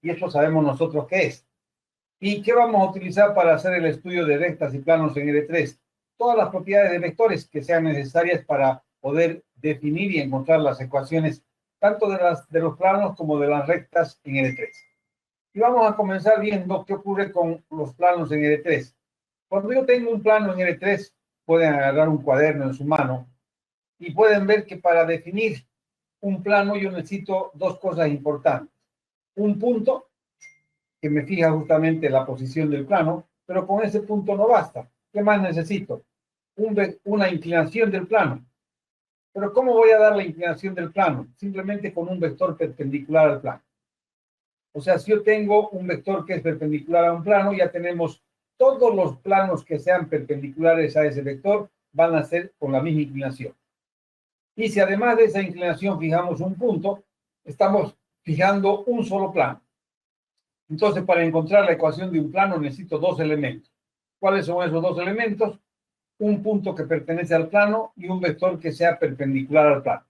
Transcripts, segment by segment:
y eso sabemos nosotros qué es. ¿Y qué vamos a utilizar para hacer el estudio de rectas y planos en L3? Todas las propiedades de vectores que sean necesarias para poder definir y encontrar las ecuaciones tanto de los planos como de las rectas en L3. Y vamos a comenzar viendo qué ocurre con los planos en L3. Cuando yo tengo un plano en L3, pueden agarrar un cuaderno en su mano y pueden ver que para definir un plano yo necesito dos cosas importantes. Un punto que me fija justamente la posición del plano, pero con ese punto no basta. ¿Qué más necesito? Una inclinación del plano. Pero ¿cómo voy a dar la inclinación del plano? Simplemente con un vector perpendicular al plano. O sea, si yo tengo un vector que es perpendicular a un plano, ya tenemos todos los planos que sean perpendiculares a ese vector van a ser con la misma inclinación. Y si además de esa inclinación fijamos un punto, estamos fijando un solo plano. Entonces, para encontrar la ecuación de un plano necesito dos elementos. ¿Cuáles son esos dos elementos? Un punto que pertenece al plano y un vector que sea perpendicular al plano.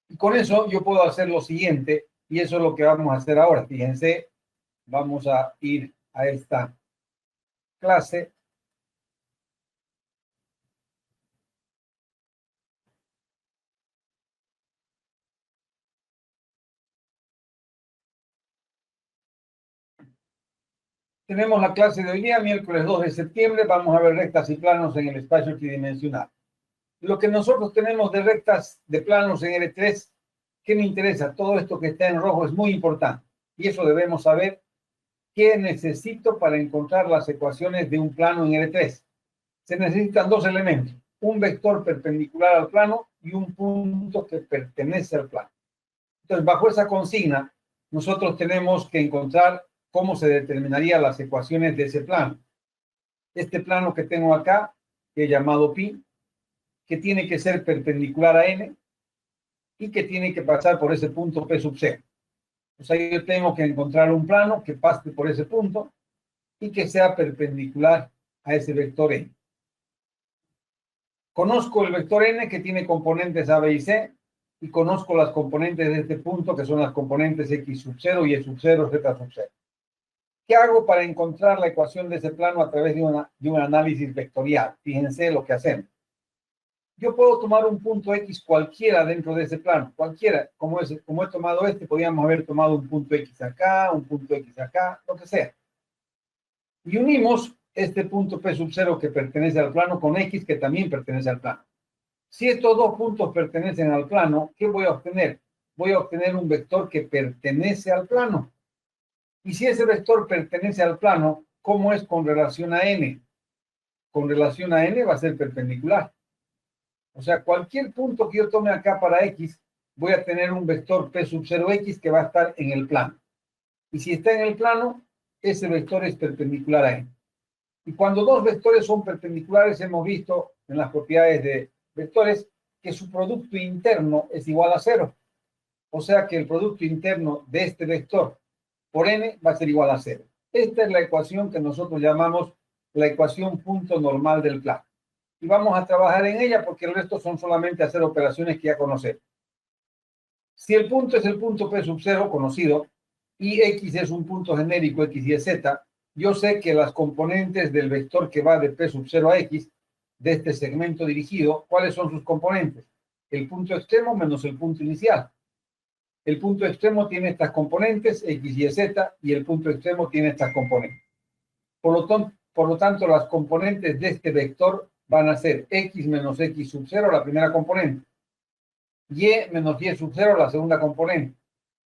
Y con eso yo puedo hacer lo siguiente, y eso es lo que vamos a hacer ahora. Fíjense, vamos a ir a esta clase. Tenemos la clase de hoy día, miércoles 2 de septiembre. Vamos a ver rectas y planos en el espacio tridimensional. Lo que nosotros tenemos de rectas de planos en L3, ¿qué me interesa? Todo esto que está en rojo es muy importante. Y eso debemos saber qué necesito para encontrar las ecuaciones de un plano en L3. Se necesitan dos elementos, un vector perpendicular al plano y un punto que pertenece al plano. Entonces, bajo esa consigna, nosotros tenemos que encontrar cómo se determinarían las ecuaciones de ese plano. Este plano que tengo acá, que he llamado pi, que tiene que ser perpendicular a n y que tiene que pasar por ese punto P sub 0. O sea, yo tengo que encontrar un plano que pase por ese punto y que sea perpendicular a ese vector n. Conozco el vector n que tiene componentes a, b y c, y conozco las componentes de este punto que son las componentes x sub 0, y sub 0, z sub 0. ¿Qué hago para encontrar la ecuación de ese plano a través de un análisis vectorial? Fíjense lo que hacemos. Yo puedo tomar un punto X cualquiera dentro de ese plano, cualquiera, como he tomado este, podríamos haber tomado un punto X acá, un punto X acá, lo que sea. Y unimos este punto P sub 0 que pertenece al plano con X que también pertenece al plano. Si estos dos puntos pertenecen al plano, ¿qué voy a obtener? Voy a obtener un vector que pertenece al plano. Y si ese vector pertenece al plano, ¿cómo es con relación a n? Con relación a n va a ser perpendicular. O sea, cualquier punto que yo tome acá para x, voy a tener un vector P sub 0x que va a estar en el plano. Y si está en el plano, ese vector es perpendicular a n. Y cuando dos vectores son perpendiculares, hemos visto en las propiedades de vectores que su producto interno es igual a 0. O sea que el producto interno de este vector por n va a ser igual a 0. Esta es la ecuación que nosotros llamamos la ecuación punto normal del plano. Y vamos a trabajar en ella porque el resto son solamente hacer operaciones que ya conocemos. Si el punto es el punto P sub 0 conocido y X es un punto genérico X, Y, Z, yo sé que las componentes del vector que va de P sub 0 a X, de este segmento dirigido, ¿cuáles son sus componentes? El punto extremo menos el punto inicial. El punto extremo tiene estas componentes, X, Y, Z, y el punto extremo tiene estas componentes. Por lo tanto, las componentes de este vector van a ser X menos X sub 0, la primera componente, Y menos Y sub 0, la segunda componente,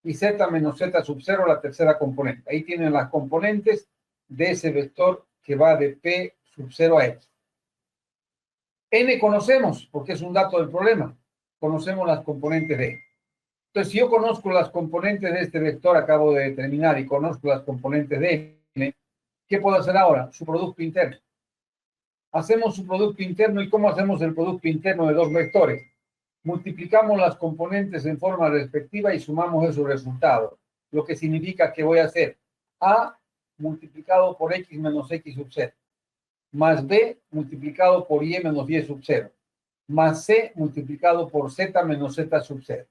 y Z menos Z sub 0, la tercera componente. Ahí tienen las componentes de ese vector que va de P sub 0 a X. N conocemos, porque es un dato del problema. Conocemos las componentes de N. Entonces, si yo conozco las componentes de este vector, acabo de determinar, y conozco las componentes de N, ¿qué puedo hacer ahora? Su producto interno. Hacemos su producto interno. ¿Y cómo hacemos el producto interno de dos vectores? Multiplicamos las componentes en forma respectiva y sumamos esos resultados. Lo que significa que voy a hacer A multiplicado por X menos X sub 0, más B multiplicado por Y menos Y sub 0, más C multiplicado por Z menos Z sub 0.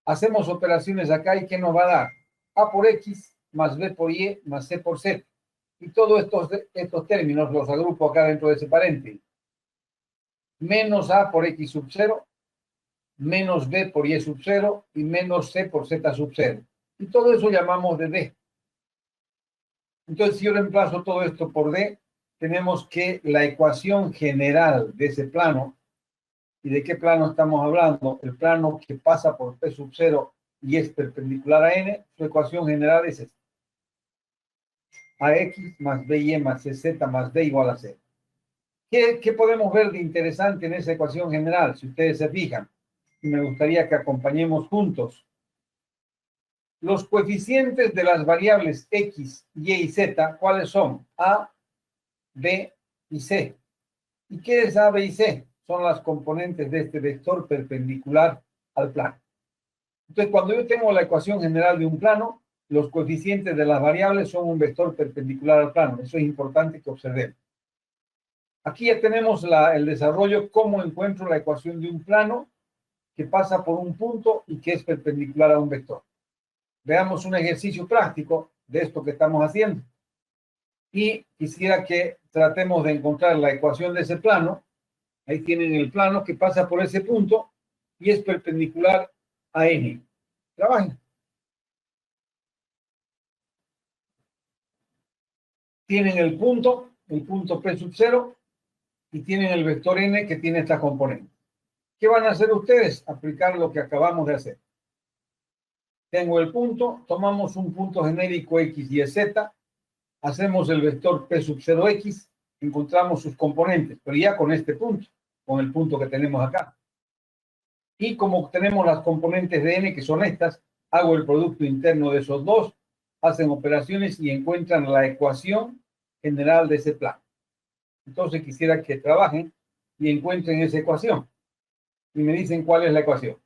Hacemos operaciones acá y ¿qué nos va a dar? A por X más B por Y más C por Z. Y todos estos términos los agrupo acá dentro de ese paréntesis. Menos A por X sub 0, menos B por Y sub 0 y menos C por Z sub 0. Y todo eso llamamos de D. Entonces, si yo reemplazo todo esto por D, tenemos que la ecuación general de ese plano, ¿y de qué plano estamos hablando? El plano que pasa por P sub 0 y es perpendicular a N, su ecuación general es esta. AX más BY más CZ más D igual a 0. ¿Qué podemos ver de interesante en esa ecuación general? Si ustedes se fijan, y me gustaría que acompañemos juntos. Los coeficientes de las variables X, Y y Z, ¿cuáles son? A, B y C. ¿Y qué es A, B y C? Son las componentes de este vector perpendicular al plano. Entonces, cuando yo tengo la ecuación general de un plano, los coeficientes de las variables son un vector perpendicular al plano. Eso es importante que observemos. Aquí ya tenemos el desarrollo, cómo encuentro la ecuación de un plano que pasa por un punto y que es perpendicular a un vector. Veamos un ejercicio práctico de esto que estamos haciendo. Y quisiera que tratemos de encontrar la ecuación de ese plano. Ahí tienen el plano que pasa por ese punto y es perpendicular a N. Trabajen. Tienen el punto P sub 0, y tienen el vector N que tiene esta componente. ¿Qué van a hacer ustedes? Aplicar lo que acabamos de hacer. Tengo el punto, tomamos un punto genérico X, Y, Z, hacemos el vector P sub 0X, encontramos sus componentes, pero ya con este punto, con el punto que tenemos acá. Y como tenemos las componentes de N, que son estas, hago el producto interno de esos dos, hacen operaciones y encuentran la ecuación general de ese plano. Entonces quisiera que trabajen y encuentren esa ecuación. Y me dicen cuál es la ecuación.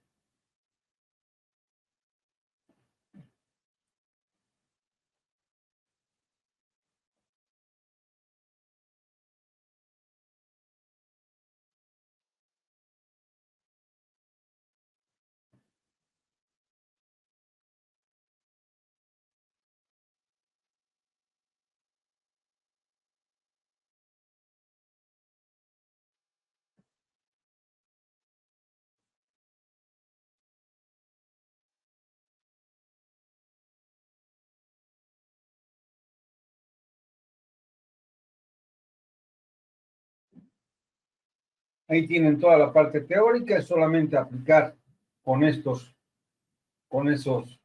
Ahí tienen toda la parte teórica, es solamente aplicar con esos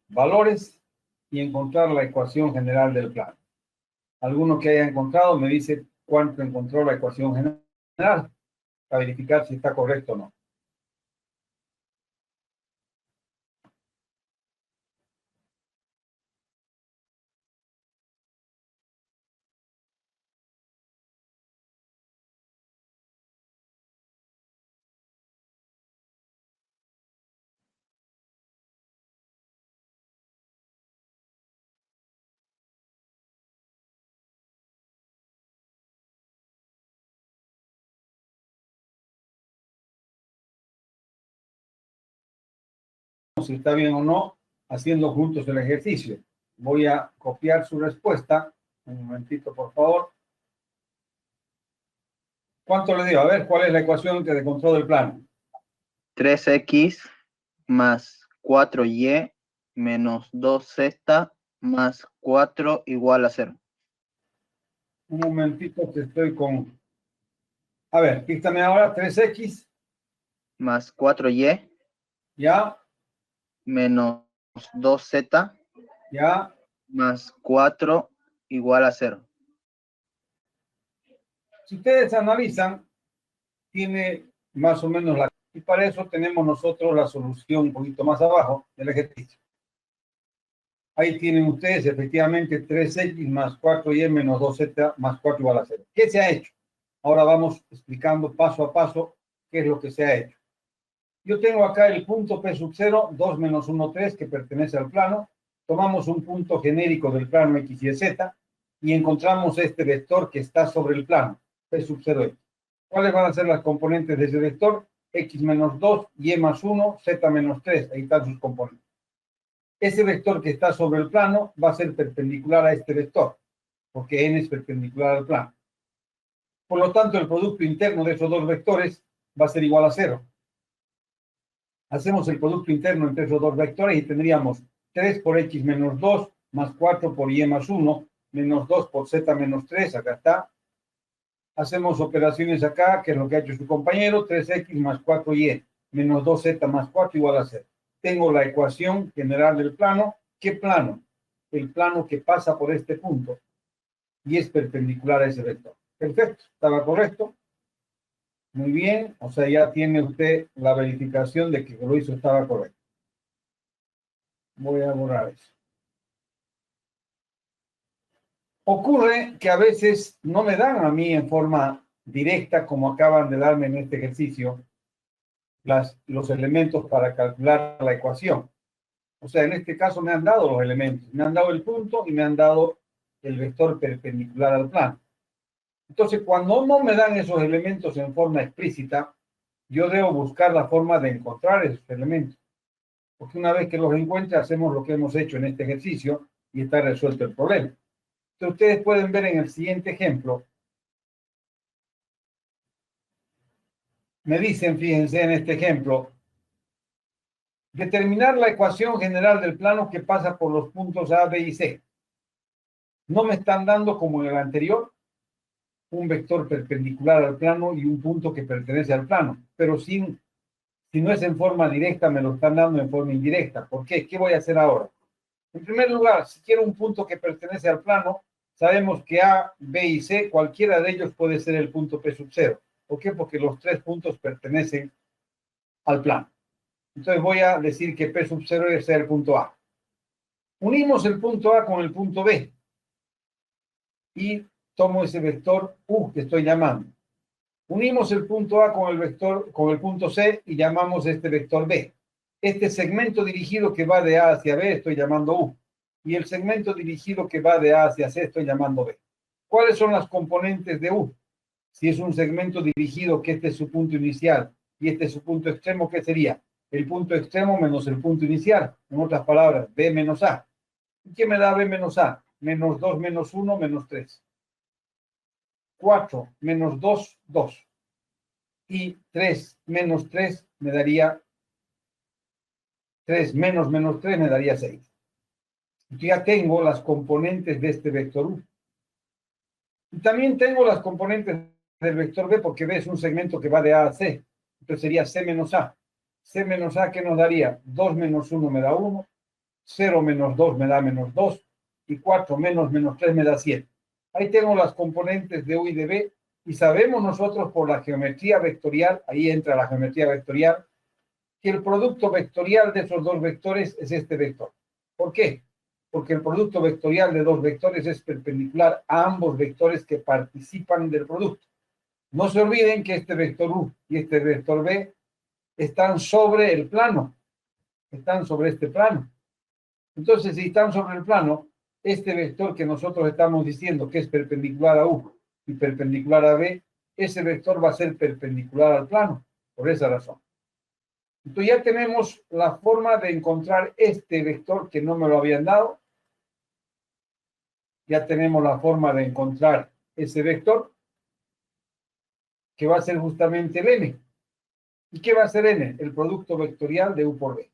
valores y encontrar la ecuación general del plano. Alguno que haya encontrado me dice cuánto encontró la ecuación general para verificar si está correcto o no. Si está bien o no, haciendo juntos el ejercicio. Voy a copiar su respuesta. Un momentito, por favor. ¿Cuánto le dio? A ver, ¿cuál es la ecuación que encontró del plano? 3x más 4y menos 2z más 4 igual a 0. Un momentito que estoy con... A ver, quítame ahora 3x. Más 4y. Ya. Menos 2z. Ya. Más 4 igual a 0. Si ustedes analizan, tiene más o menos la... Y para eso tenemos nosotros la solución un poquito más abajo del ejercicio. Ahí tienen ustedes efectivamente 3x más 4y menos 2z más 4 igual a 0. ¿Qué se ha hecho? Ahora vamos explicando paso a paso qué es lo que se ha hecho. Yo tengo acá el punto P sub 0, 2 menos 1, 3, que pertenece al plano. Tomamos un punto genérico del plano X, Y, Z y encontramos este vector que está sobre el plano, P sub 0X. ¿Cuáles van a ser las componentes de ese vector? X menos 2, Y más 1, Z menos 3. Ahí están sus componentes. ese vector que está sobre el plano va a ser perpendicular a este vector, porque n es perpendicular al plano. Por lo tanto, el producto interno de esos dos vectores va a ser igual a 0. Hacemos el producto interno entre esos dos vectores y tendríamos 3 por x menos 2 más 4 por y más 1 menos 2 por z menos 3, acá está. Hacemos operaciones acá, que es lo que ha hecho su compañero, 3x más 4y menos 2z más 4 igual a 0. Tengo la ecuación general del plano. ¿Qué plano? El plano que pasa por este punto y es perpendicular a ese vector. Perfecto, estaba correcto. Muy bien, o sea, ya tiene usted la verificación de que lo hizo estaba correcto. Voy a borrar eso. Ocurre que a veces no me dan a mí en forma directa, como acaban de darme en este ejercicio, los elementos para calcular la ecuación. O sea, en este caso me han dado los elementos, me han dado el punto y me han dado el vector perpendicular al plano. Entonces, cuando no me dan esos elementos en forma explícita, yo debo buscar la forma de encontrar esos elementos. Porque una vez que los encuentre, hacemos lo que hemos hecho en este ejercicio y está resuelto el problema. Entonces, ustedes pueden ver en el siguiente ejemplo. Me dicen, fíjense en este ejemplo, determinar la ecuación general del plano que pasa por los puntos A, B y C. No me están dando, como en el anterior, un vector perpendicular al plano y un punto que pertenece al plano, pero si no es en forma directa, me lo están dando en forma indirecta. ¿Por qué? ¿Qué voy a hacer ahora? En primer lugar, si quiero un punto que pertenece al plano, sabemos que A, B y C, cualquiera de ellos puede ser el punto P sub 0. ¿Por qué? Porque los tres puntos pertenecen al plano. Entonces voy a decir que P sub 0 debe ser el punto A. Unimos el punto A con el punto B y tomo ese vector U que estoy llamando. Unimos el punto A con el punto C y llamamos este vector B. Este segmento dirigido que va de A hacia B estoy llamando U. Y el segmento dirigido que va de A hacia C estoy llamando B. ¿Cuáles son las componentes de U? Si es un segmento dirigido que este es su punto inicial y este es su punto extremo, ¿qué sería? El punto extremo menos el punto inicial. En otras palabras, B menos A. ¿Y qué me da B menos A? Menos 2 menos 1 menos 3. 4 menos 2, 2. Y 3 menos 3 me daría 3 menos 3 me daría 6. Yo ya tengo las componentes de este vector U. Y también tengo las componentes del vector B porque B es un segmento que va de A a C. Entonces sería C menos A. C menos A, ¿qué nos daría? 2 menos 1 me da 1. 0 menos 2 me da menos 2. Y 4 menos 3 me da 7. Ahí tengo las componentes de U y de B. Y sabemos nosotros por la geometría vectorial, ahí entra la geometría vectorial, que el producto vectorial de esos dos vectores es este vector. ¿Por qué? Porque el producto vectorial de dos vectores es perpendicular a ambos vectores que participan del producto. No se olviden que este vector U y este vector B están sobre el plano, están sobre este plano. Entonces, si están sobre el plano, este vector que nosotros estamos diciendo que es perpendicular a U y perpendicular a B, ese vector va a ser perpendicular al plano, por esa razón. Entonces ya tenemos la forma de encontrar este vector que no me lo habían dado. Ya tenemos la forma de encontrar ese vector que va a ser justamente el n. ¿Y qué va a ser n? El producto vectorial de U por B.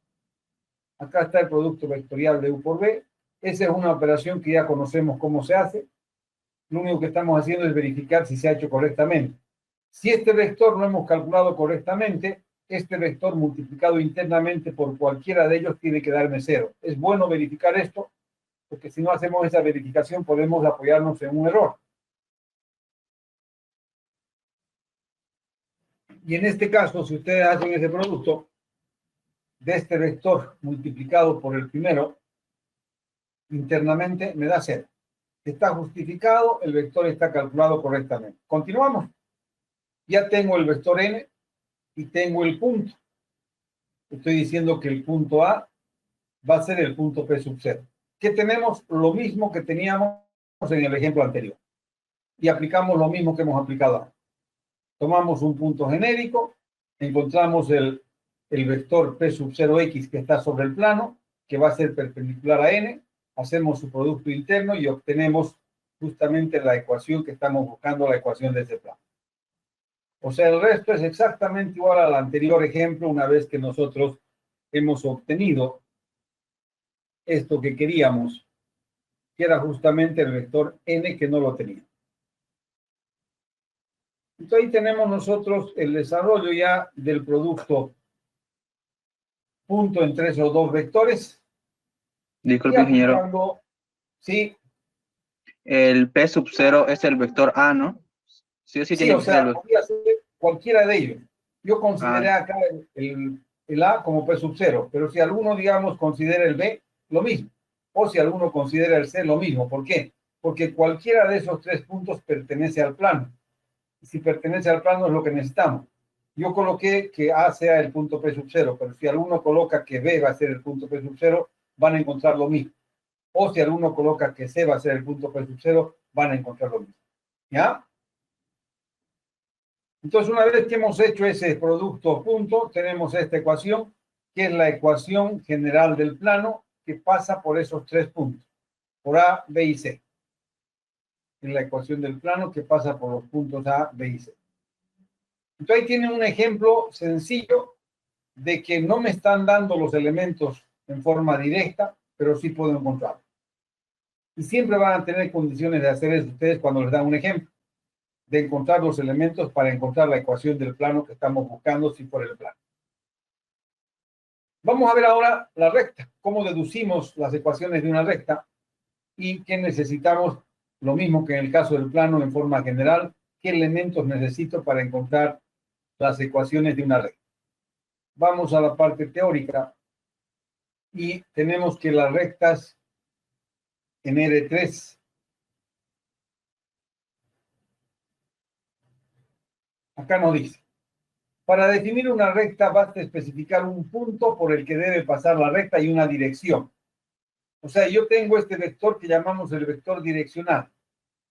Acá está el producto vectorial de U por B. Esa es una operación que ya conocemos cómo se hace. Lo único que estamos haciendo es verificar si se ha hecho correctamente. Si este vector no hemos calculado correctamente, este vector multiplicado internamente por cualquiera de ellos tiene que darme 0. Es bueno verificar esto, porque si no hacemos esa verificación podemos apoyarnos en un error. Y en este caso, si ustedes hacen ese producto de este vector multiplicado por el primero, internamente me da 0. Está justificado, el vector está calculado correctamente. Continuamos. Ya tengo el vector n y tengo el punto. Estoy diciendo que el punto A va a ser el punto P sub 0. Que tenemos lo mismo que teníamos en el ejemplo anterior. Y aplicamos lo mismo que hemos aplicado ahora. Tomamos un punto genérico, encontramos el vector P sub 0x que está sobre el plano, que va a ser perpendicular a n, hacemos su producto interno y obtenemos justamente la ecuación que estamos buscando, la ecuación de ese plano. O sea, el resto es exactamente igual al anterior ejemplo una vez que nosotros hemos obtenido esto que queríamos, que era justamente el vector n que no lo tenía. Entonces ahí tenemos nosotros el desarrollo ya del producto punto entre esos dos vectores. Disculpe, Y ingeniero. aplicando, sí, El P sub 0 es el vector A, ¿no? Sí o sí sí, tiene o que ser sea, podría ser cualquiera de ellos. Yo consideré Ah, acá el A como P sub 0, pero si alguno, digamos, considera el B, lo mismo. O si alguno considera el C, lo mismo. ¿Por qué? Porque cualquiera de esos tres puntos pertenece al plano. Y si pertenece al plano es lo que necesitamos. Yo coloqué que A sea el punto P sub 0, pero si alguno coloca que B va a ser el punto P sub 0, van a encontrar lo mismo. O si alguno coloca que C va a ser el punto P sub 0, van a encontrar lo mismo. ¿Ya? Entonces, una vez que hemos hecho ese producto punto, tenemos esta ecuación, que es la ecuación general del plano que pasa por esos tres puntos, por A, B y C. Es la ecuación del plano que pasa por los puntos A, B y C. Entonces, ahí tienen un ejemplo sencillo de que no me están dando los elementos en forma directa, pero sí puedo encontrarlos. Y siempre van a tener condiciones de hacer eso ustedes cuando les dan un ejemplo, de encontrar los elementos para encontrar la ecuación del plano que estamos buscando, si fuera el plano. Vamos a ver ahora la recta, cómo deducimos las ecuaciones de una recta y qué necesitamos, lo mismo que en el caso del plano en forma general, qué elementos necesito para encontrar las ecuaciones de una recta. Vamos a la parte teórica y tenemos que las rectas en R3, acá nos dice, para definir una recta basta especificar un punto por el que debe pasar la recta y una dirección. O sea, yo tengo este vector que llamamos el vector direccional,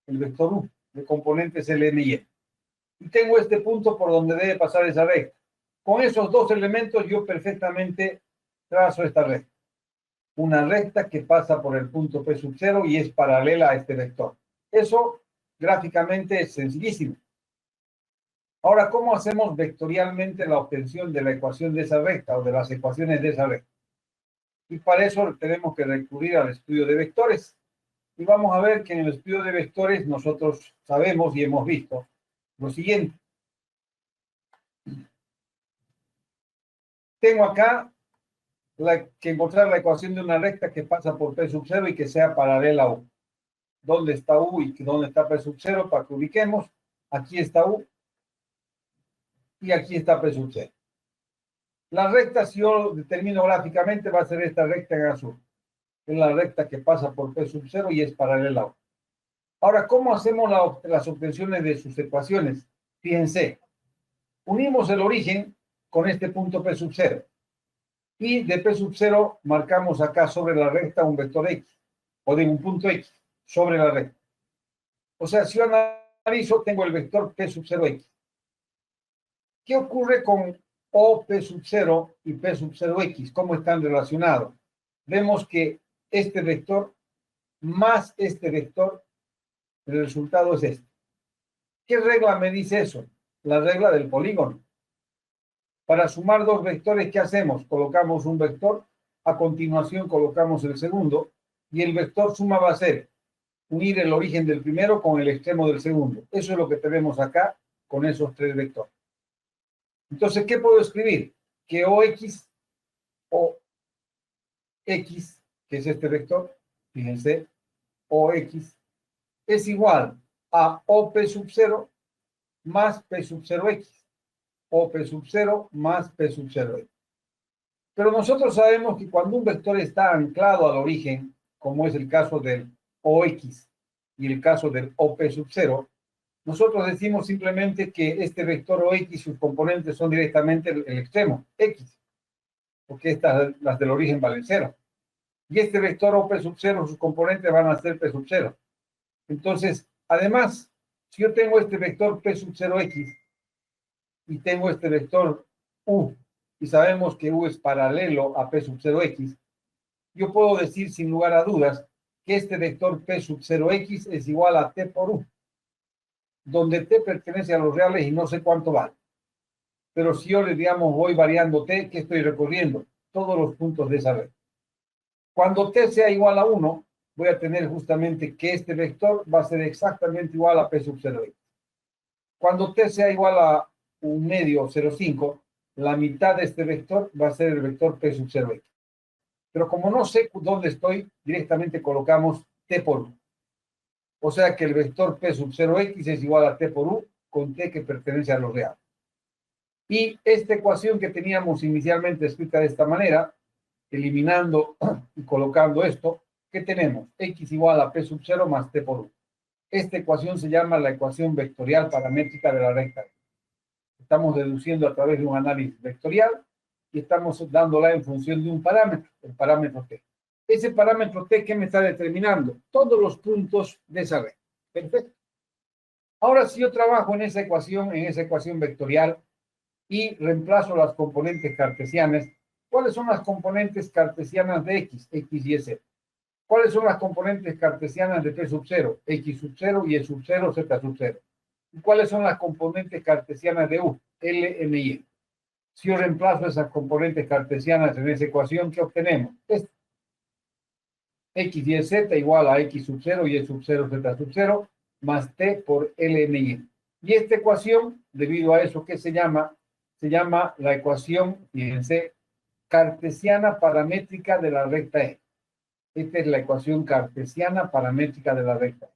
el vector U, de componentes Ln y N. Y tengo este punto por donde debe pasar esa recta. Con esos dos elementos yo perfectamente trazo esta recta. Una recta que pasa por el punto P sub 0 y es paralela a este vector. Eso gráficamente es sencillísimo. Ahora, ¿cómo hacemos vectorialmente la obtención de la ecuación de esa recta o de las ecuaciones de esa recta? Y para eso tenemos que recurrir al estudio de vectores. Y vamos a ver que en el estudio de vectores nosotros sabemos y hemos visto lo siguiente. Tengo acá que encontrar la ecuación de una recta que pasa por P sub 0 y que sea paralela a U. ¿Dónde está U y dónde está P sub 0? Para que ubiquemos. Aquí está U y aquí está P sub 0. La recta, si yo lo determino gráficamente, va a ser esta recta en azul. Es la recta que pasa por P sub 0 y es paralela a U. Ahora, ¿cómo hacemos las obtenciones de sus ecuaciones? Fíjense, unimos el origen con este punto P sub 0. Y de P sub 0 marcamos acá sobre la recta un vector X, o de un punto X, sobre la recta. O sea, si yo analizo, tengo el vector P sub 0X. ¿Qué ocurre con O P sub 0 y P sub 0X? ¿Cómo están relacionados? Vemos que este vector más este vector, el resultado es este. ¿Qué regla me dice eso? La regla del polígono. Para sumar dos vectores, ¿qué hacemos? Colocamos un vector, a continuación colocamos el segundo, y el vector suma va a ser unir el origen del primero con el extremo del segundo. Eso es lo que tenemos acá con esos tres vectores. Entonces, ¿qué puedo escribir? Que OX, que es este vector, fíjense, OX, es igual a OP sub 0 más P sub 0X. O P sub 0 más P sub 0X. Pero nosotros sabemos que cuando un vector está anclado al origen, como es el caso del OX y el caso del OP sub 0, nosotros decimos simplemente que este vector OX y sus componentes son directamente el extremo, X, porque estas, las del origen valen 0. Y este vector OP sub 0, sus componentes van a ser P sub 0. Entonces, además, si yo tengo este vector P sub 0X y tengo este vector U, y sabemos que U es paralelo a P sub 0X, yo puedo decir sin lugar a dudas que este vector P sub 0x es igual a T por U, donde T pertenece a los reales y no sé cuánto vale. Pero si yo le, digamos, voy variando T, ¿qué estoy recorriendo? Todos los puntos de esa red. Cuando T sea igual a 1, voy a tener justamente que este vector va a ser exactamente igual a P sub 0x. Cuando T sea igual a 1 medio 0,5, la mitad de este vector va a ser el vector P sub 0x. Pero como no sé dónde estoy, directamente colocamos T por U. O sea que el vector P sub 0x es igual a T por U con T que pertenece a los reales. Y esta ecuación que teníamos inicialmente escrita de esta manera, eliminando y colocando esto, ¿qué tenemos? X igual a P sub 0 más T por U. Esta ecuación se llama la ecuación vectorial paramétrica de la recta. Estamos deduciendo a través de un análisis vectorial y estamos dándola en función de un parámetro, el parámetro T. Ese parámetro T, ¿qué me está determinando? Todos los puntos de esa red. Perfecto. Ahora, si yo trabajo en esa ecuación vectorial, y reemplazo las componentes cartesianas, ¿cuáles son las componentes cartesianas de X, X y Z? ¿Cuáles son las componentes cartesianas de P sub 0, X sub 0, Y sub 0, Z sub 0? ¿Y cuáles son las componentes cartesianas de U, L, M y E? Si yo reemplazo esas componentes cartesianas en esa ecuación, ¿qué obtenemos? Esta. X, Y, Z igual a X sub 0, Y sub 0, Z sub 0, más T por L, M y E. Y esta ecuación, debido a eso, ¿qué se llama? Se llama la ecuación, fíjense, cartesiana paramétrica de la recta E. Esta es la ecuación cartesiana paramétrica de la recta E.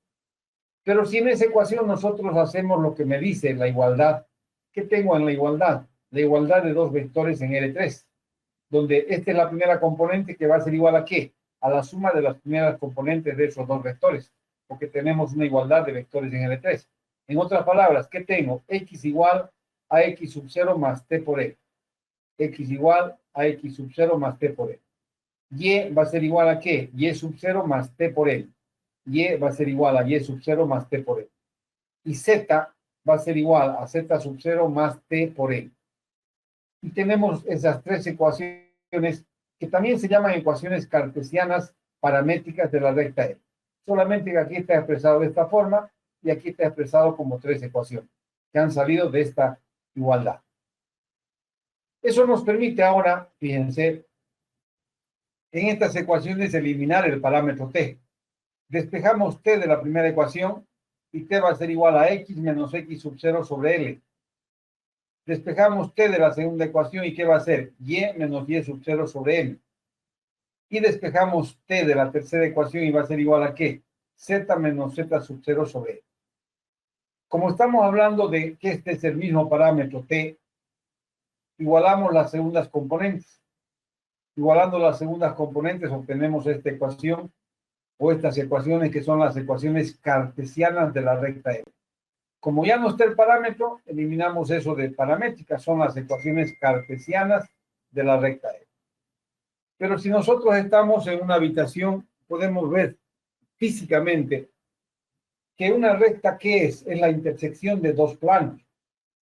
Pero si en esa ecuación nosotros hacemos lo que me dice la igualdad, ¿qué tengo en la igualdad? La igualdad de dos vectores en L3, donde esta es la primera componente que va a ser igual a ¿qué? A la suma de las primeras componentes de esos dos vectores, porque tenemos una igualdad de vectores en L3. En otras palabras, ¿qué tengo? X igual a X sub 0 más T por E. X igual a X sub 0 más T por E. Y va a ser igual a ¿qué? Y sub 0 más T por E. Y va a ser igual a Y sub 0 más T por E. Y Z va a ser igual a Z sub 0 más T por E. Y tenemos esas tres ecuaciones que también se llaman ecuaciones cartesianas paramétricas de la recta E. Solamente que aquí está expresado de esta forma y aquí está expresado como tres ecuaciones que han salido de esta igualdad. Eso nos permite ahora, fíjense, en estas ecuaciones eliminar el parámetro T. Despejamos T de la primera ecuación y T va a ser igual a X menos X sub 0 sobre L. Despejamos T de la segunda ecuación y ¿qué va a ser? Y menos Y sub 0 sobre M. Y despejamos T de la tercera ecuación y va a ser igual a ¿qué? Z menos Z sub 0 sobre M. Como estamos hablando de que este es el mismo parámetro T, igualamos las segundas componentes. Igualando las segundas componentes obtenemos esta ecuación o estas ecuaciones que son las ecuaciones cartesianas de la recta E. Como ya no está el parámetro, eliminamos eso de paramétrica, son las ecuaciones cartesianas de la recta E. Pero si nosotros estamos en una habitación, podemos ver físicamente que una recta, ¿qué es? Es la intersección de dos planos.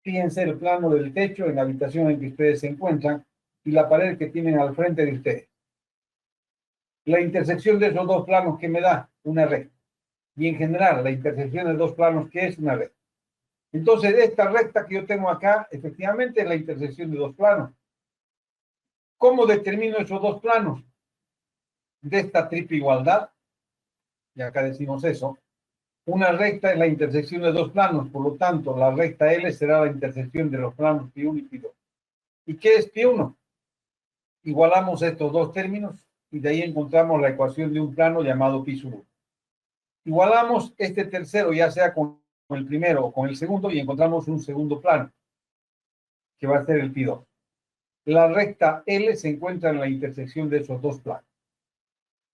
Fíjense el plano del techo en la habitación en que ustedes se encuentran y la pared que tienen al frente de ustedes. La intersección de esos dos planos, ¿qué me da? Una recta. Y en general, la intersección de dos planos, ¿qué es? Una recta. Entonces, esta recta que yo tengo acá, efectivamente, es la intersección de dos planos. ¿Cómo determino esos dos planos? De esta triple igualdad, y acá decimos eso, una recta es la intersección de dos planos, por lo tanto, la recta L será la intersección de los planos pi1 y pi2. ¿Y qué es pi1? Igualamos estos dos términos y de ahí encontramos la ecuación de un plano llamado pi sub 1. Igualamos este tercero, ya sea con el primero o con el segundo, y encontramos un segundo plano, que va a ser el pi2. La recta L se encuentra en la intersección de esos dos planos.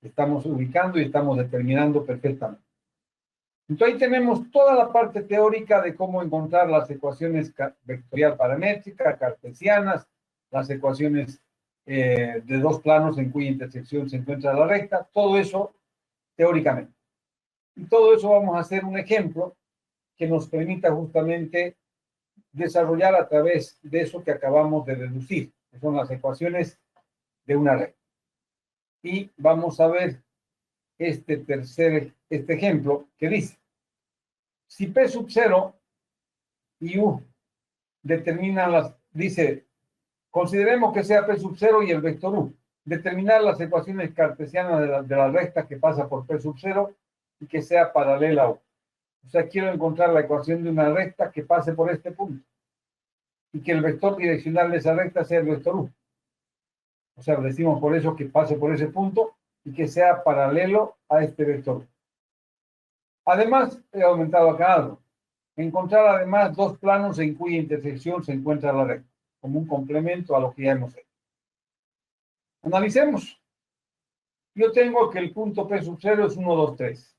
Estamos ubicando y estamos determinando perfectamente. Entonces ahí tenemos toda la parte teórica de cómo encontrar las ecuaciones vectorial paramétricas, cartesianas, las ecuaciones de dos planos en cuya intersección se encuentra la recta, todo eso teóricamente. Y todo eso vamos a hacer un ejemplo que nos permita justamente desarrollar a través de eso que acabamos de deducir, que son las ecuaciones de una recta. Y vamos a ver este ejemplo que dice, si P sub 0 y U determinan dice, consideremos que sea P sub 0 y el vector U, determinar las ecuaciones cartesianas de la recta que pasa por P sub 0 y que sea paralela a U. O sea, quiero encontrar la ecuación de una recta que pase por este punto y que el vector direccional de esa recta sea el vector U. O sea, decimos por eso que pase por ese punto y que sea paralelo a este vector. Además, he aumentado acá algo. Encontrar además dos planos en cuya intersección se encuentra la recta, como un complemento a lo que ya hemos hecho. Analicemos. Yo tengo que el punto P sub 0 es 1, 2, 3.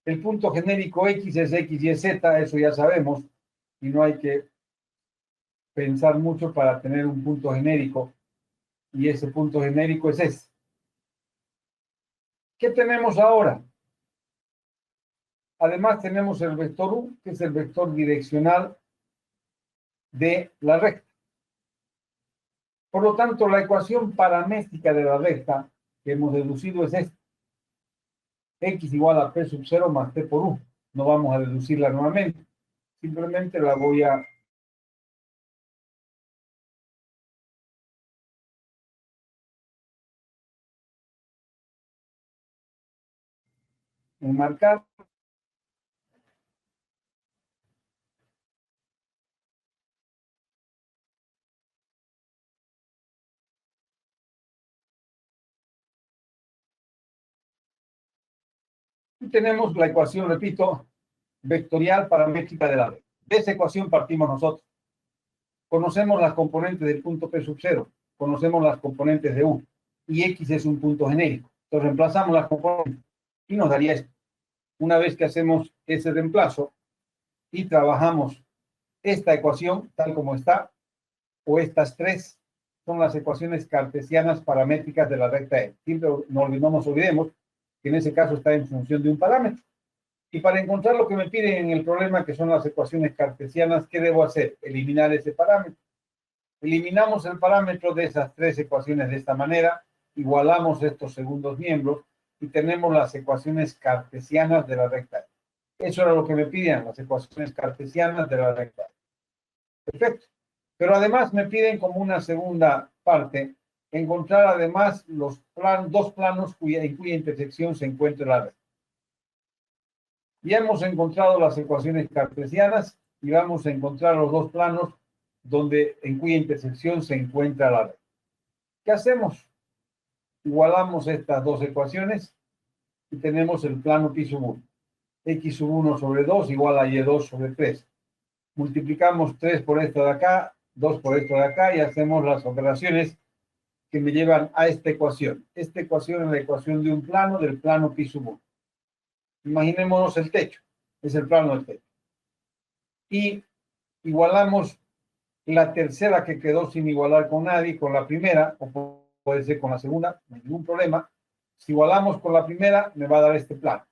El punto genérico X es X, Y, Z, eso ya sabemos, y no hay que pensar mucho para tener un punto genérico, y ese punto genérico es ese. ¿Qué tenemos ahora? Además tenemos el vector U, que es el vector direccional de la recta. Por lo tanto, la ecuación paramétrica de la recta que hemos deducido es esta. X igual a P sub 0 más T por U. No vamos a deducirla nuevamente. Simplemente la voy a enmarcar. Y tenemos la ecuación, repito, vectorial paramétrica de la recta. De esa ecuación partimos nosotros. Conocemos las componentes del punto P sub 0. Conocemos las componentes de U. Y X es un punto genérico. Entonces reemplazamos las componentes y nos daría esto. Una vez que hacemos ese reemplazo y trabajamos esta ecuación tal como está, o estas tres, son las ecuaciones cartesianas paramétricas de la recta E. Siempre no nos olvidemos que en ese caso está en función de un parámetro. Y para encontrar lo que me piden en el problema, que son las ecuaciones cartesianas, ¿qué debo hacer? Eliminar ese parámetro. Eliminamos el parámetro de esas tres ecuaciones de esta manera, igualamos estos segundos miembros y tenemos las ecuaciones cartesianas de la recta E. Eso era lo que me pidían, las ecuaciones cartesianas de la recta E. Perfecto. Pero además me piden como una segunda parte encontrar además dos planos en cuya intersección se encuentra la recta. Ya hemos encontrado las ecuaciones cartesianas y vamos a encontrar los dos planos en cuya intersección se encuentra la recta. ¿Qué hacemos? Igualamos estas dos ecuaciones y tenemos el plano pi sub 1. X sub 1 sobre 2 igual a Y2 sobre 3. Multiplicamos 3 por esto de acá, 2 por esto de acá y hacemos las operaciones que me llevan a esta ecuación. Esta ecuación es la ecuación de un plano, del plano pi sub 1. Imaginémonos el techo, es el plano del techo. Y igualamos la tercera que quedó sin igualar con nadie, con la primera, o puede ser con la segunda, no hay ningún problema. Si igualamos con la primera, me va a dar este plano.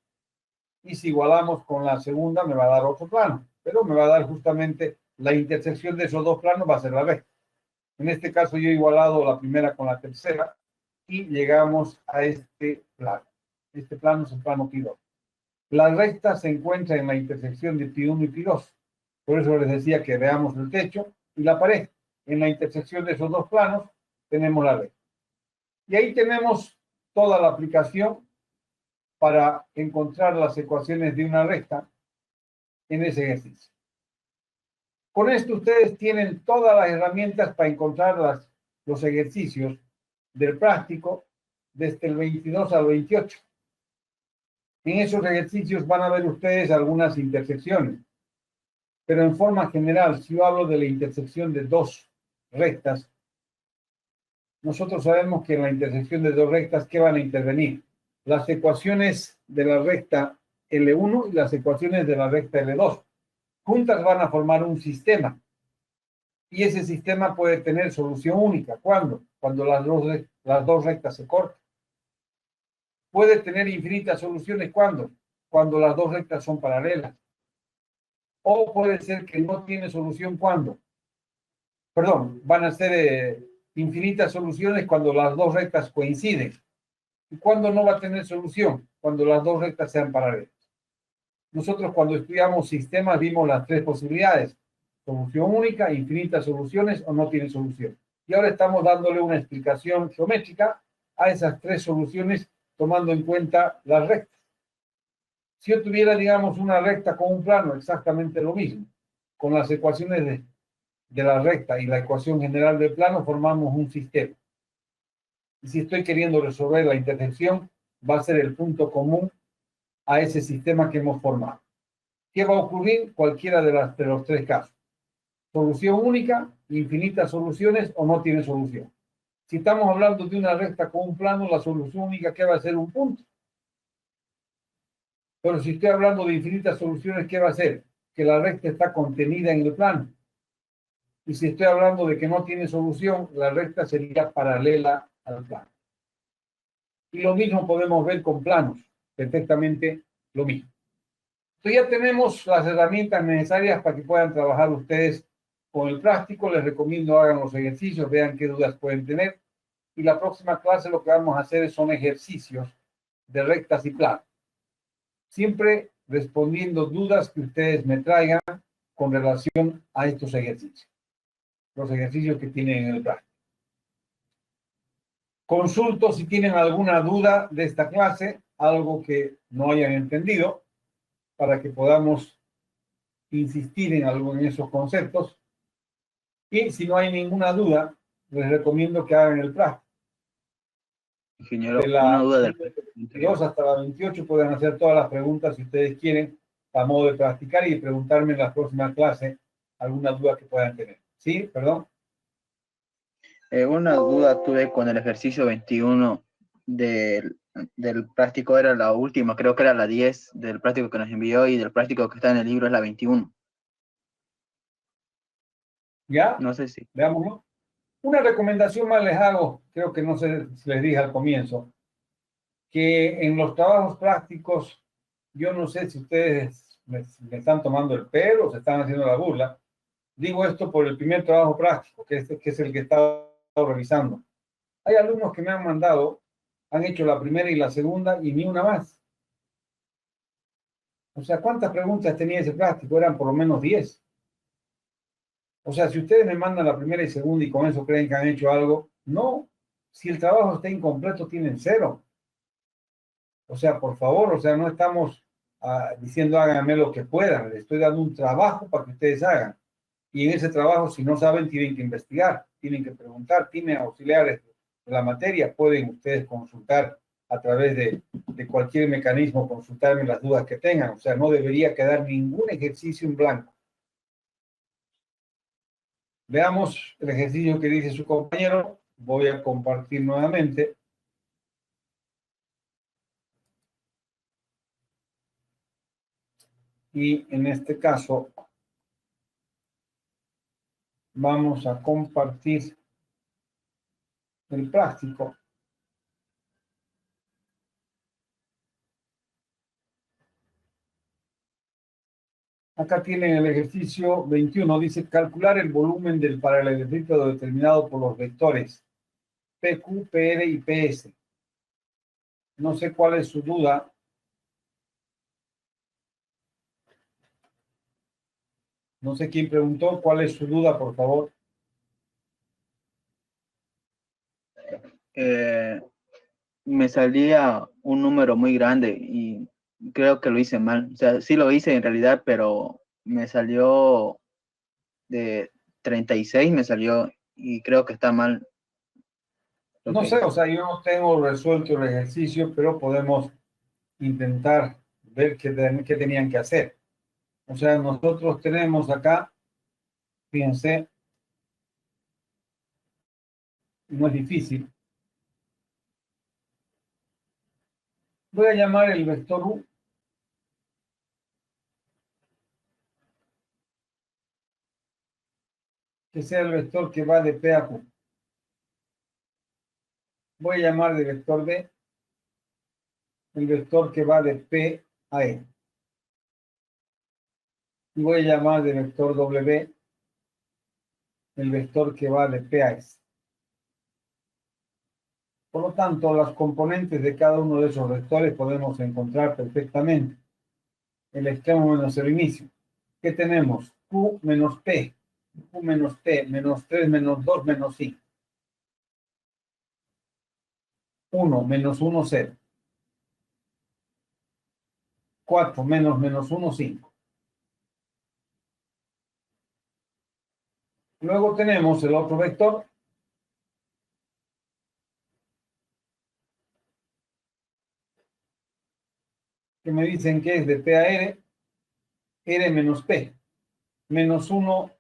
Y si igualamos con la segunda, me va a dar otro plano. Pero me va a dar justamente la intersección de esos dos planos, va a ser la recta. En este caso yo he igualado la primera con la tercera y llegamos a este plano. Este plano es el plano pi 2. La recta se encuentra en la intersección de pi 1 y pi 2. Por eso les decía que veamos el techo y la pared. En la intersección de esos dos planos tenemos la recta. Y ahí tenemos toda la aplicación para encontrar las ecuaciones de una recta en ese ejercicio. Con esto ustedes tienen todas las herramientas para encontrar los ejercicios del práctico desde el 22 al 28. En esos ejercicios van a ver ustedes algunas intersecciones. Pero en forma general, si yo hablo de la intersección de dos rectas, nosotros sabemos que en la intersección de dos rectas, ¿qué van a intervenir? Las ecuaciones de la recta L1 y las ecuaciones de la recta L2. Juntas van a formar un sistema. Y ese sistema puede tener solución única. ¿Cuándo? Cuando las dos rectas se cortan. Puede tener infinitas soluciones. ¿Cuándo? Cuando las dos rectas son paralelas. O puede ser que no tiene solución. ¿Cuándo? Perdón, van a ser infinitas soluciones cuando las dos rectas coinciden. ¿Y cuándo no va a tener solución? Cuando las dos rectas sean paralelas. Nosotros cuando estudiamos sistemas vimos las tres posibilidades. Solución única, infinitas soluciones o no tiene solución. Y ahora estamos dándole una explicación geométrica a esas tres soluciones tomando en cuenta las rectas. Si yo tuviera, digamos, una recta con un plano, exactamente lo mismo. Con las ecuaciones de la recta y la ecuación general del plano formamos un sistema. Y si estoy queriendo resolver la intersección, va a ser el punto común a ese sistema que hemos formado. ¿Qué va a ocurrir? Cualquiera de los tres casos. Solución única, infinitas soluciones o no tiene solución. Si estamos hablando de una recta con un plano, la solución única que va a ser un punto. Pero si estoy hablando de infinitas soluciones, ¿qué va a ser? Que la recta está contenida en el plano. Y si estoy hablando de que no tiene solución, la recta sería paralela al plano. Y lo mismo podemos ver con planos, perfectamente lo mismo. Entonces ya tenemos las herramientas necesarias para que puedan trabajar ustedes con el práctico. Les recomiendo hagan los ejercicios, vean qué dudas pueden tener. Y la próxima clase lo que vamos a hacer son ejercicios de rectas y planos. Siempre respondiendo dudas que ustedes me traigan con relación a estos ejercicios. Los ejercicios que tienen en el práctico. Consulto si tienen alguna duda de esta clase, algo que no hayan entendido, para que podamos insistir en algo en esos conceptos. Y si no hay ninguna duda, les recomiendo que hagan el práctico. Ingeniero, De una la duda del 22 hasta la 28 pueden hacer todas las preguntas si ustedes quieren, a modo de practicar y preguntarme en la próxima clase alguna duda que puedan tener. ¿Sí? Perdón. Una duda tuve con el ejercicio 21 del práctico, era la última, creo que era la 10 del práctico que nos envió y del práctico que está en el libro es la 21. ¿Ya? No sé si. Veámoslo. Una recomendación más les hago, creo que no sé si les dije al comienzo, que en los trabajos prácticos, yo no sé si ustedes me están tomando el pelo o se están haciendo la burla. Digo esto por el primer trabajo práctico, que es el que he estado revisando. Hay alumnos que me han mandado, han hecho la primera y la segunda y ni una más. O sea, ¿cuántas preguntas tenía ese práctico? Eran por lo menos 10. O sea, si ustedes me mandan la primera y segunda y con eso creen que han hecho algo, no. Si el trabajo está incompleto, tienen 0. O sea, por favor, o sea, no estamos diciendo háganme lo que puedan. Les estoy dando un trabajo para que ustedes hagan. Y en ese trabajo, si no saben, tienen que investigar, tienen que preguntar, tienen auxiliares de la materia, pueden ustedes consultar a través de cualquier mecanismo, consultarme las dudas que tengan. O sea, no debería quedar ningún ejercicio en blanco. Veamos el ejercicio que dice su compañero. Voy a compartir nuevamente. Y en este caso, vamos a compartir el práctico. Acá tienen el ejercicio 21. Dice calcular el volumen del paralelepípedo determinado por los vectores PQ, PR y PS. No sé cuál es su duda. No sé quién preguntó. ¿Cuál es su duda, por favor? Me salía un número muy grande y creo que lo hice mal. O sea, sí lo hice en realidad, pero me salió de 36, me salió y creo que está mal lo No que sé, o hice. sea, yo no tengo resuelto el ejercicio, pero podemos intentar ver qué tenían que hacer. O sea, nosotros tenemos acá, fíjense, no es difícil. Voy a llamar el vector U, que sea el vector que va de P a Q. Voy a llamar de vector B el vector que va de P a E. Y voy a llamar de vector W el vector que va de P a S. Por lo tanto, las componentes de cada uno de esos vectores podemos encontrar perfectamente. El extremo menos el inicio. ¿Qué tenemos? Q menos P. Q menos P, menos 3, menos 2, menos 5. 1, menos 1, 0. 4, menos menos 1, 5. Luego tenemos el otro vector, que me dicen que es de P a R, R menos P, menos 1,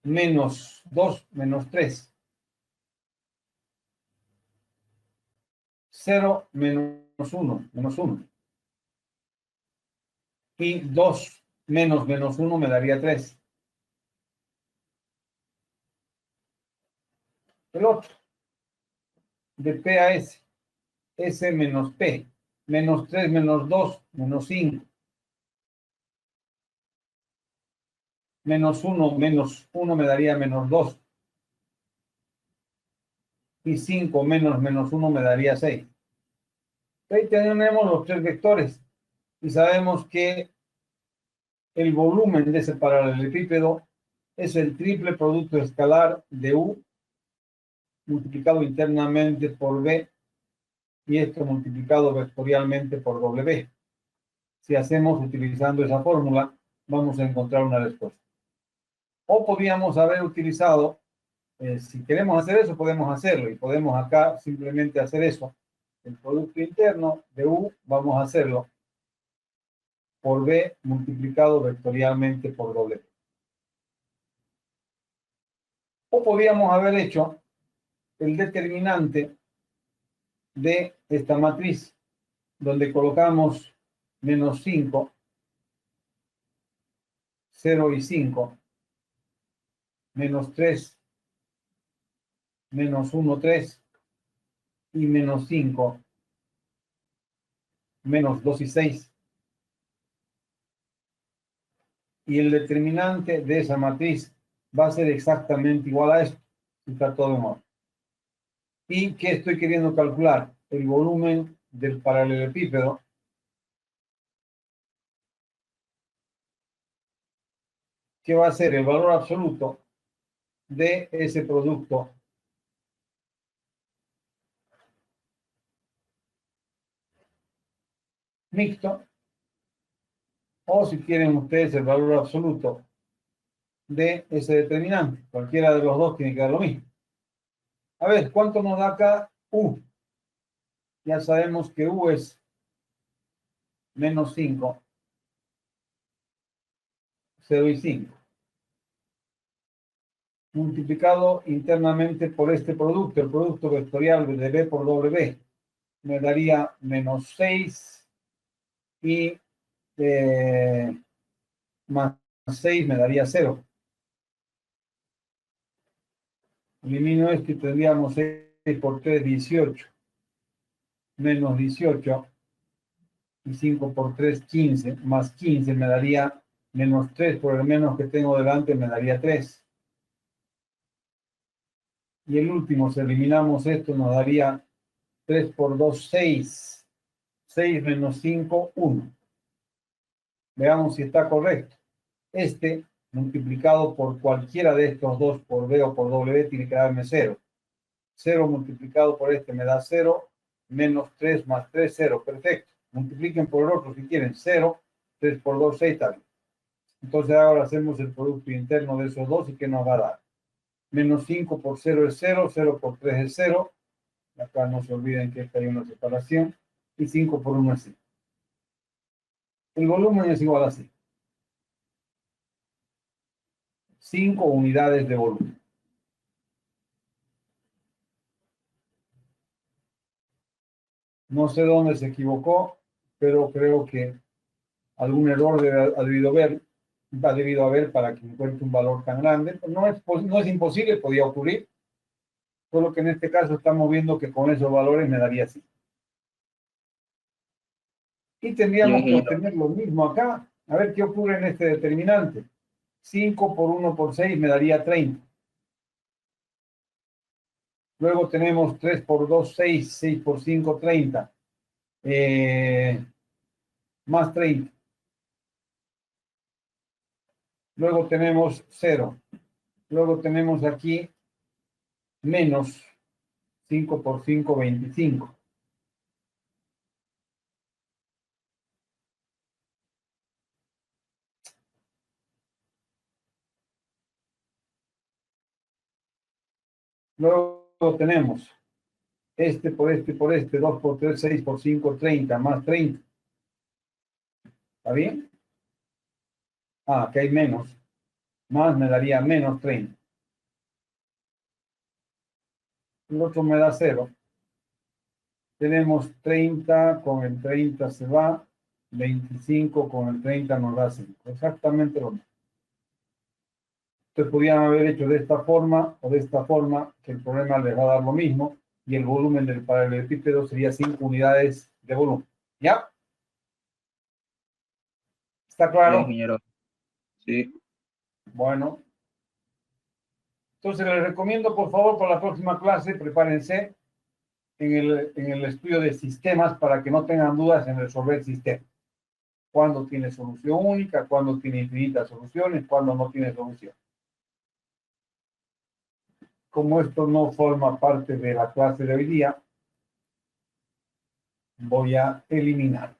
menos 2, menos 3, 0, menos 1, menos 1. Y 2 menos menos 1 me daría 3. El otro, de P a S, S menos P, menos 3, menos 2, menos 5. Menos 1, menos 1 me daría menos 2. Y 5 menos menos 1 me daría 6. Ahí tenemos los tres vectores. Y sabemos que el volumen de ese paralelepípedo es el triple producto escalar de U multiplicado internamente por B y esto multiplicado vectorialmente por W. Si hacemos utilizando esa fórmula, vamos a encontrar una respuesta. O podríamos haber utilizado, si queremos hacer eso, podemos hacerlo y podemos acá simplemente hacer eso. El producto interno de U, vamos a hacerlo por B multiplicado vectorialmente por W. O podríamos haber hecho el determinante de esta matriz, donde colocamos menos 5, 0 y 5, menos 3, menos 1, 3, y menos 5, menos 2 y 6. Y el determinante de esa matriz va a ser exactamente igual a esto, si está todo en orden. ¿Y qué estoy queriendo calcular? El volumen del paralelepípedo, que va a ser el valor absoluto de ese producto mixto, o si quieren ustedes el valor absoluto de ese determinante. Cualquiera de los dos tiene que dar lo mismo. A ver, ¿cuánto nos da acá U? Ya sabemos que U es menos 5, 0 y 5. Multiplicado internamente por este producto, el producto vectorial de B por W, me daría menos 6 y más 6 me daría 0. Elimino esto y tendríamos 6 por 3, 18. Menos 18 y 5 por 3, 15. Más 15 me daría menos 3 por el menos que tengo delante me daría 3. Y el último, si eliminamos esto, nos daría 3 por 2, 6. 6 menos 5, 1. Veamos si está correcto. Este multiplicado por cualquiera de estos dos, por B o por W, tiene que darme 0. 0 multiplicado por este me da 0, menos 3 más 3, 0. Perfecto. Multipliquen por el otro si quieren. 0, 3 por 2, 6 también. Entonces ahora hacemos el producto interno de esos dos y ¿qué nos va a dar? Menos 5 por 0 es 0, 0 por 3 es 0. Acá no se olviden que esta hay una separación. Y 5 por 1 es 5. El volumen es igual a 5. 5 unidades de volumen. No sé dónde se equivocó, pero creo que algún error ha debido haber para que encuentre un valor tan grande. No es imposible, podía ocurrir, solo que en este caso estamos viendo que con esos valores me daría así. Y tendríamos que obtener lo mismo acá. A ver qué ocurre en este determinante. 5 por 1 por 6 me daría 30. Luego tenemos 3 por 2, 6. 6 por 5, 30. Más 30. Luego tenemos 0. Luego tenemos aquí menos 5 por 5, 25. Luego tenemos este por este por este, 2 por 3, 6 por 5, 30, más 30. ¿Está bien? Ah, aquí hay menos. Más me daría menos 30. El otro me da 0. Tenemos 30, con el 30 se va. 25 con el 30 nos da 5. Exactamente lo mismo. Ustedes podrían haber hecho de esta forma o de esta forma, que el problema les va a dar lo mismo, y el volumen del paralelepípedo sería 5 unidades de volumen. ¿Ya? ¿Está Sí, claro? ingeniero. Sí. Bueno. Entonces les recomiendo, por favor, para la próxima clase, prepárense en el estudio de sistemas para que no tengan dudas en resolver sistemas. Cuándo tiene solución única, cuándo tiene infinitas soluciones, cuándo no tiene solución. Como esto no forma parte de la clase de hoy día, voy a eliminar.